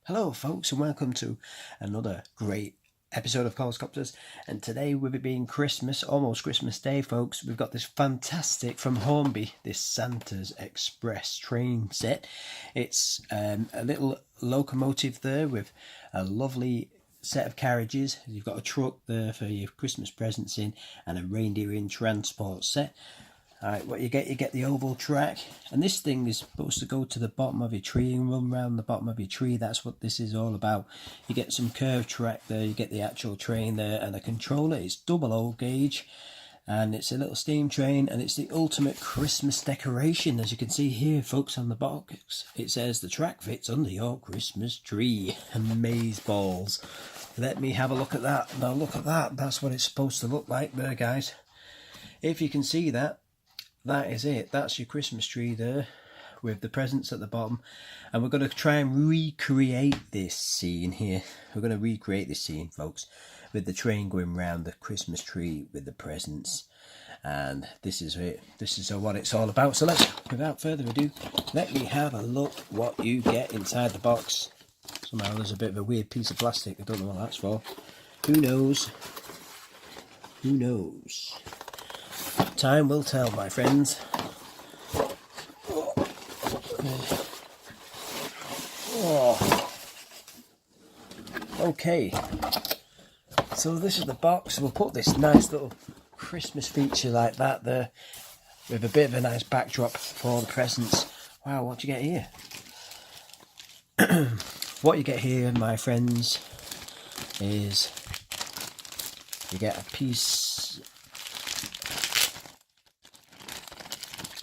Hello folks and welcome to another great episode of Colscopters, and today with it being Christmas, almost Christmas Day folks, we've got this fantastic from Hornby, this Santa's Express train set. It's a little locomotive there with a lovely set of carriages. You've got a truck there for your Christmas presents in and a reindeer in transport set. Alright, what you get the oval track, and this thing is supposed to go to the bottom of your tree and run around the bottom of your tree. That's what this is all about. You get some curved track there, you get the actual train there, and a controller. It's double O gauge, and it's a little steam train, and it's the ultimate Christmas decoration. As you can see here folks on the box, it says the track fits under your Christmas tree. Amaze balls. Let me have a look at that. Now look at that, that's what it's supposed to look like there guys. If you can see that, that is it. That's your Christmas tree there with the presents at the bottom, and we're going to try and recreate this scene here. We're going to recreate this scene folks, with the train going round the Christmas tree with the presents, and this is it. This is what it's all about. So let's, without further ado, let me have a look what you get inside the box. Somehow there's a bit of a weird piece of plastic. I don't know what that's for. Who knows? Who knows? Time will tell, my friends. Oh. Okay, so this is the box. We'll put this nice little Christmas feature like that there with a bit of a nice backdrop for the presents. Wow, what do you get here? What you get here, my friends, is you get a piece.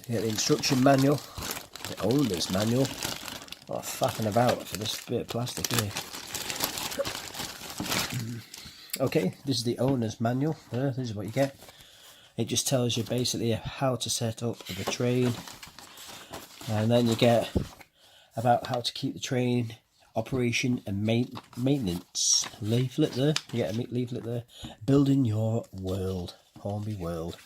You get the instruction manual, the owner's manual. What faffing about for this bit of plastic here. Okay, this is the owner's manual. This is what you get. It just tells you basically how to set up the train, and then you get about how to keep the train operation and maintenance leaflet there. You get a leaflet there. Building your world, Hornby world.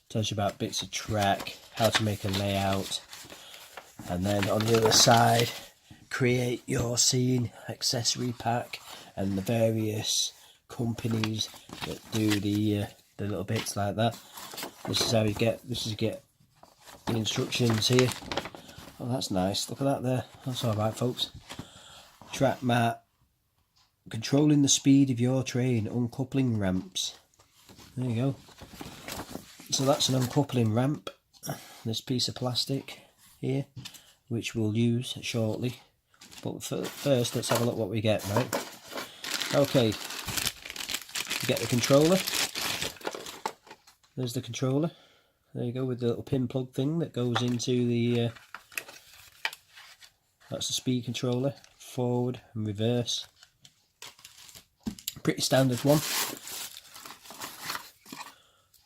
Tells you about bits of track, how to make a layout, and then on the other side, create your scene accessory pack and the various companies that do the little bits like that. This is how you get. This is you get the instructions here. Oh, that's nice. Look at that there. That's all right, folks. Track map, controlling the speed of your train, uncoupling ramps. There you go. So that's an uncoupling ramp, this piece of plastic here, which we'll use shortly. But first, let's have a look what we get, right? Okay, you get the controller. There's the controller. There you go, with the little pin plug thing that goes into the... that's the speed controller, forward and reverse. Pretty standard one.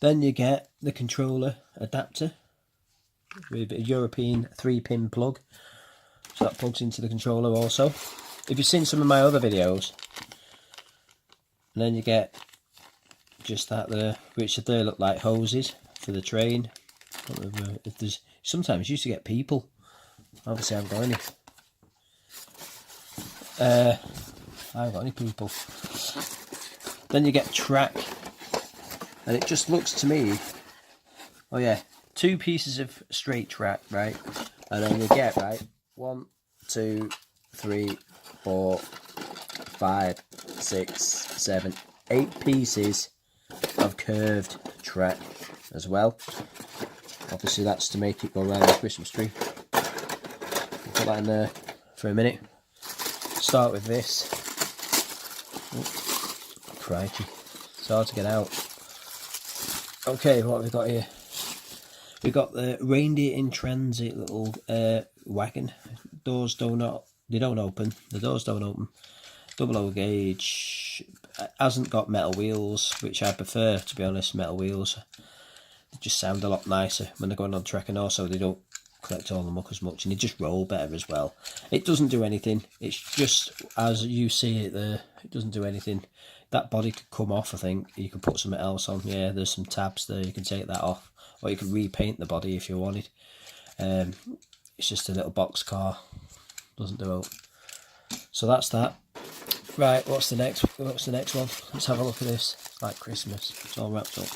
Then you get the controller adapter with a European 3-pin plug, so that plugs into the controller also. If you've seen some of my other videos, and then you get just that there, which there look like hoses for the train. If there's, sometimes you used to get people. Obviously I haven't got any. I haven't got any people. Then you get track. And it just looks to me, oh yeah, 2 pieces of straight track, right? And then you get, right, 1, 2, 3, 4, 5, 6, 7, 8 pieces of curved track as well. Obviously that's to make it go around the Christmas tree. We'll put that in there for a minute. Start with this. Oh, crikey, it's hard to get out. Okay, what have we got here? We've got the reindeer in transit little wagon. Doors don't open. The doors don't open. Double O gauge. Hasn't got metal wheels, which I prefer, to be honest. Metal wheels, they just sound a lot nicer when they're going on track, and also they don't collect all the muck as much, and they just roll better as well. It doesn't do anything. It's just as you see it there. It doesn't do anything. That body could come off, I think. You can put something else on. Yeah, there's some tabs there. You can take that off. Or you could repaint the body if you wanted. It's just a little box car. doesn't do out. So that's that. Right, what's the next one? Let's have a look at this. It's like Christmas. It's all wrapped up.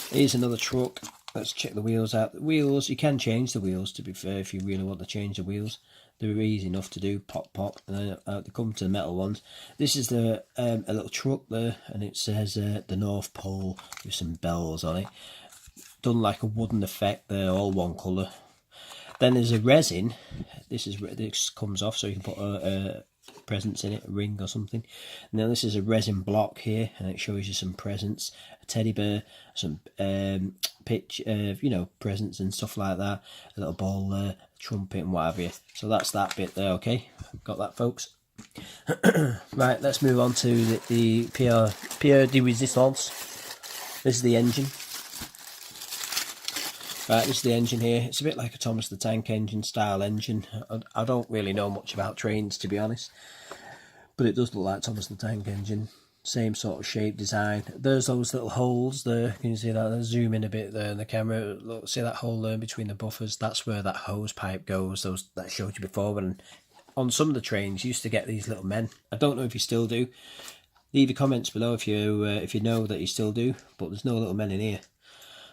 Here's another truck. Let's check the wheels out. The wheels, you can change the wheels, to be fair, if you really want to change the wheels. They're easy enough to do. Pop, pop, and then they come to the metal ones. This is the a little truck there, and it says the North Pole with some bells on it. Done like a wooden effect there, all one colour. Then there's a resin. This comes off, so you can put presents in it, a ring or something. And then this is a resin block here, and it shows you some presents, a teddy bear, some presents and stuff like that, a little ball there, a trumpet and what have you. So that's that bit there. Okay, got that, folks. Right, let's move on to the Pierre de Resistance. This is the engine. Right, this is the engine here. It's a bit like a Thomas the Tank Engine style engine. I don't really know much about trains, to be honest, but it does look like Thomas the Tank Engine. Same sort of shape, design. There's those little holes there. Can you see that? Let's zoom in a bit there in the camera. Look, see that hole there between the buffers? That's where that hose pipe goes. That I showed you before. When on some of the trains, you used to get these little men. I don't know if you still do. Leave your comments below if you know that you still do. But there's no little men in here.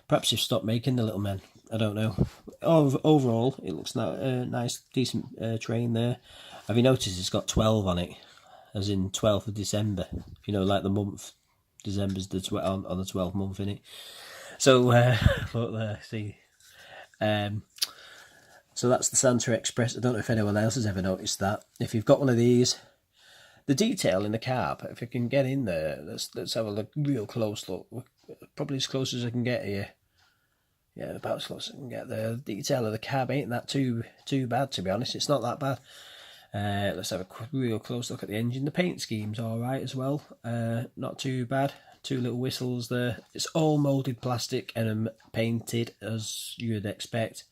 Perhaps you've stopped making the little men. I don't know. Overall, it looks a nice, decent train there. Have you noticed it's got 12 on it? As in 12th of December. You know, like the month. December's on the 12th month, innit? So, look there, see. So that's the Santa Express. I don't know if anyone else has ever noticed that. If you've got one of these, the detail in the cab, if you can get in there, let's have a real close look. Probably as close as I can get here. Yeah, about as close as I can get there. The detail of the cab ain't that too bad, to be honest. It's not that bad. Let's have a real close look at the engine. The paint scheme's alright as well. Not too bad. Two little whistles there. It's all moulded plastic and painted as you would expect.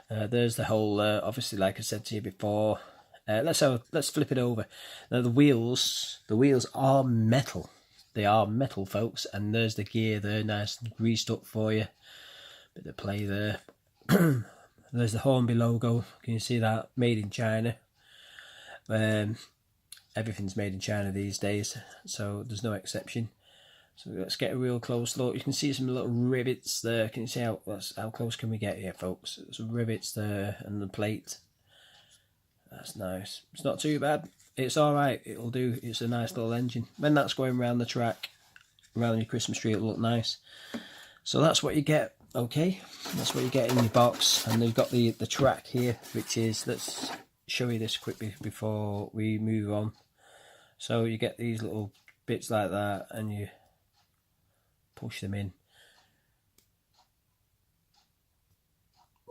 There's the whole, obviously, like I said to you before. Let's flip it over. Now the wheels are metal. They are metal, folks, and there's the gear there, nice and greased up for you. Bit of play there. There's the Hornby logo. Can you see that? Made in China. Everything's made in China these days, so there's no exception. So let's get a real close look. You can see some little rivets there. Can you see how close can we get here, folks? Some rivets there and the plate. That's nice. It's not too bad. It's alright, it'll do. It's a nice little engine. When that's going around the track, around your Christmas tree, it'll look nice. So that's what you get, okay? That's what you get in your box. And they've got the track here, which is, let's show you this quickly before we move on. So you get these little bits like that, and you push them in.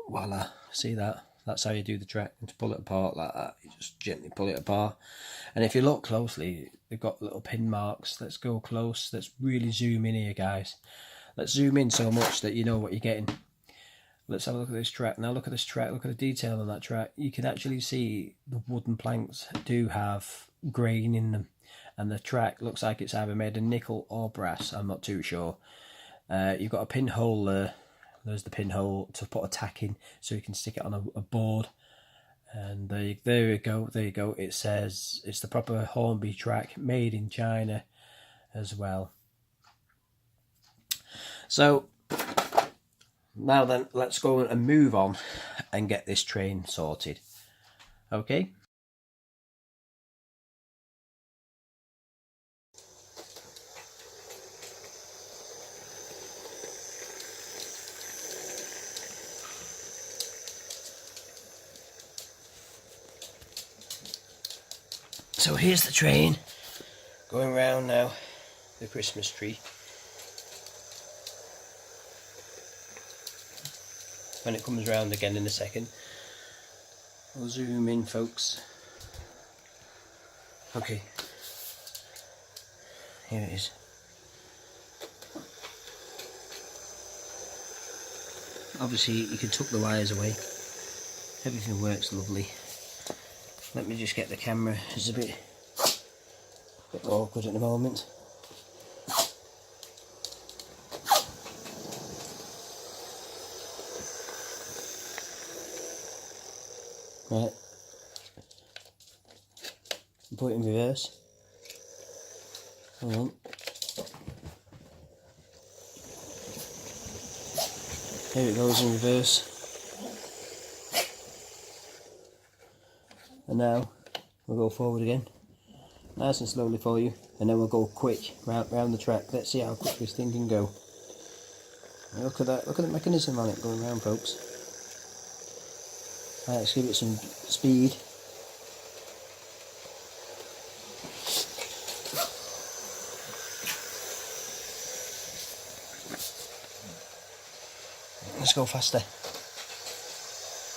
Voila, see that? That's how you do the track. And to pull it apart like that, you just gently pull it apart. And if you look closely, they've got little pin marks. Let's go close. Let's really zoom in here, guys. Let's zoom in so much that you know what you're getting. Let's have a look at this track. Now look at this track. Look at the detail on that track. You can actually see the wooden planks do have grain in them. And the track looks like it's either made of nickel or brass. I'm not too sure. You've got a pinhole there. There's the pinhole to put a tack in, so you can stick it on a board. And there you go. There you go. It says it's the proper Hornby track, made in China as well. So now then, let's go and move on and get this train sorted. Okay. So here's the train going round now, the Christmas tree. When it comes round again in a second, we'll zoom in, folks. Okay, here it is. Obviously you can tuck the wires away, everything works lovely. Let me just get the camera, it's a bit awkward at the moment. Right, put it in reverse. Hold on. Here it goes in reverse. And now we'll go forward again, nice and slowly for you, and then we'll go quick round the track. Let's see how quick this thing can go. Look at that, look at the mechanism on it going round, folks. Right, let's give it some speed. Let's go faster.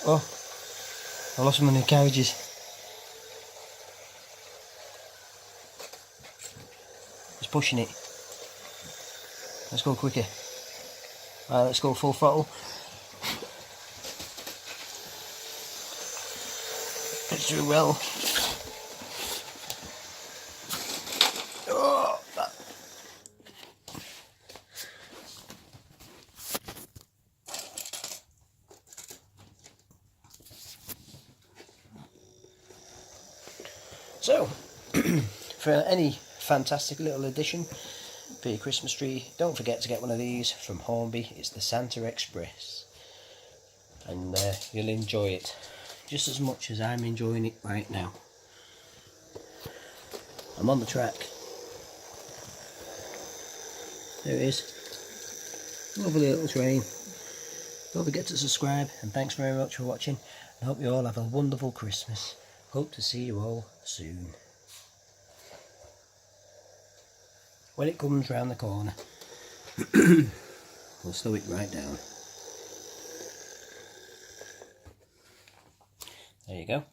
Oh, I lost one of the carriages. It's pushing it. Let's go quicker. Right, let's go full throttle. It's doing well. Oh, that. So, for any fantastic little addition for your Christmas tree, don't forget to get one of these from Hornby. It's the Santa Express, and you'll enjoy it just as much as I'm enjoying it right now. I'm on the track. There it is. Lovely little train. Don't forget to subscribe, and thanks very much for watching. I hope you all have a wonderful Christmas. Hope to see you all soon. When it comes round the corner, we'll slow it right down. There you go.